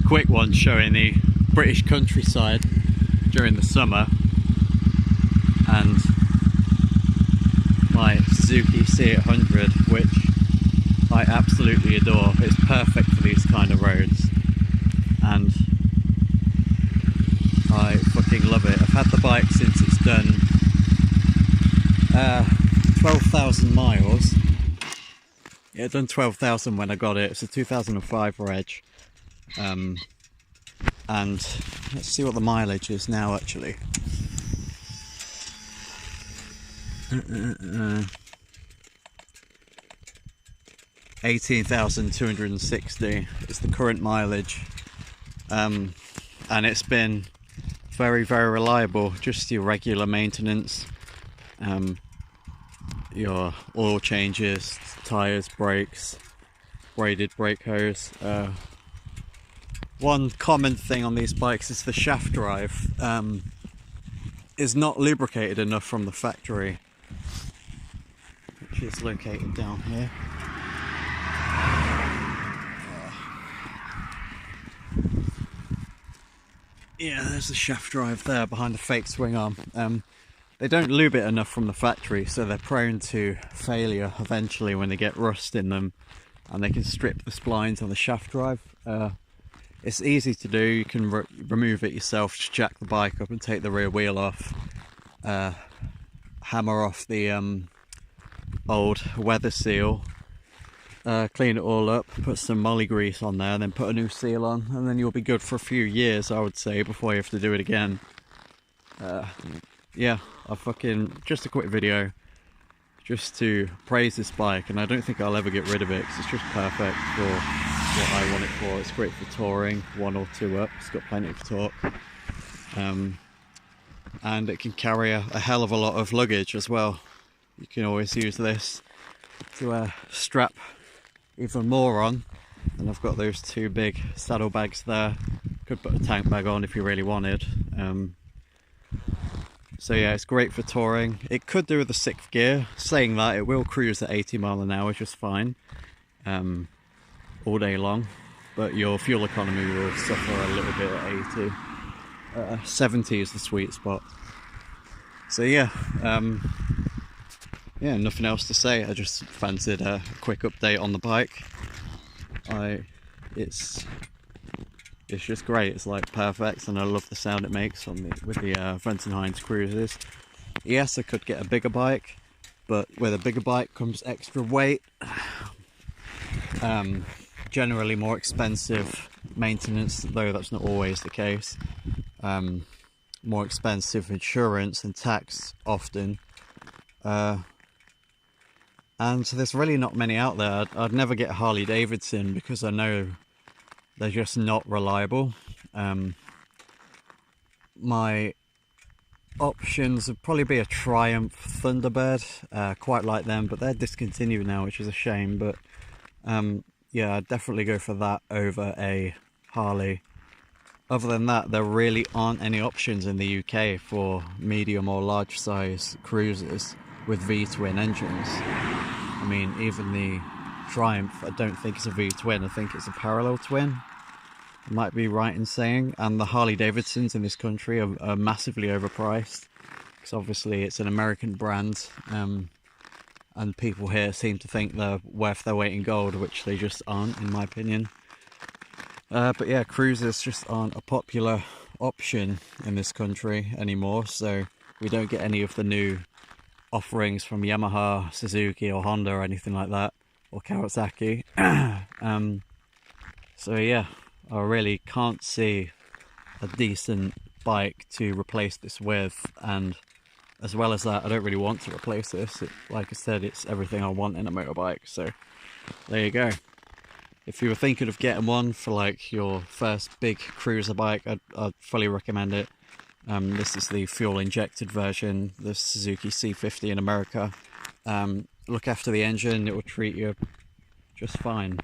quick one showing the British countryside during the summer, and my Suzuki C800, which I absolutely adore. It's perfect for these kind of roads, and I fucking love it. I've had the bike since it's done 12,000 miles. Yeah, it done 12,000 when I got it. It's a 2005 reg. And let's see what the mileage is now actually. 18,260 is the current mileage. And it's been very, very reliable. Just your regular maintenance. Your oil changes, tyres, brakes, braided brake hose. One common thing on these bikes is the shaft drive is not lubricated enough from the factory, which is located down here. Yeah, there's the shaft drive there behind the fake swing arm. They don't lube it enough from the factory, so they're prone to failure eventually when they get rust in them, and they can strip the splines on the shaft drive. It's easy to do. You can remove it yourself, just jack the bike up and take the rear wheel off, hammer off the old weather seal, clean it all up, put some molly grease on there, and then put a new seal on, and then you'll be good for a few years, I would say, before you have to do it again. Yeah, just a quick video just to praise this bike, and I don't think I'll ever get rid of it because it's just perfect for what I want it for. It's great for touring, 1 or 2 up, it's got plenty of torque, and it can carry a hell of a lot of luggage as well. You can always use this to strap even more on, and I've got those 2 big saddle bags there. Could put a tank bag on if you really wanted. So yeah, it's great for touring. It could do with the 6th gear. Saying that, it will cruise at 80 miles an hour just fine, all day long, but your fuel economy will suffer a little bit at 80. 70 is the sweet spot. So yeah, yeah, nothing else to say. I just fancied a quick update on the bike. It's just great. It's like perfect, and I love the sound it makes with the Heinz cruisers. Yes, I could get a bigger bike, but with a bigger bike comes extra weight, generally more expensive maintenance, though that's not always the case, more expensive insurance and tax often, and there's really not many out there. I'd never get a Harley Davidson because I know they're just not reliable. My options would probably be a Triumph Thunderbird. Quite like them, but they're discontinued now, which is a shame. But yeah, I'd definitely go for that over a Harley. Other than that, there really aren't any options in the UK for medium or large size cruisers with V-twin engines. I mean, even the Triumph, I don't think it's a V-twin, I think it's a parallel twin. I might be right in saying. And the Harley Davidsons in this country are massively overpriced, because obviously it's an American brand, and people here seem to think they're worth their weight in gold, which they just aren't, in my opinion. But yeah, cruisers just aren't a popular option in this country anymore, so we don't get any of the new offerings from Yamaha, Suzuki or Honda or anything like that, or Kawasaki. So yeah, I really can't see a decent bike to replace this with, and as well as that, I don't really want to replace this. Like I said, it's everything I want in a motorbike, so there you go. If you were thinking of getting one for like your first big cruiser bike, I'd fully recommend it. This is the fuel injected version, the Suzuki C50 in America. Look after the engine, it will treat you just fine.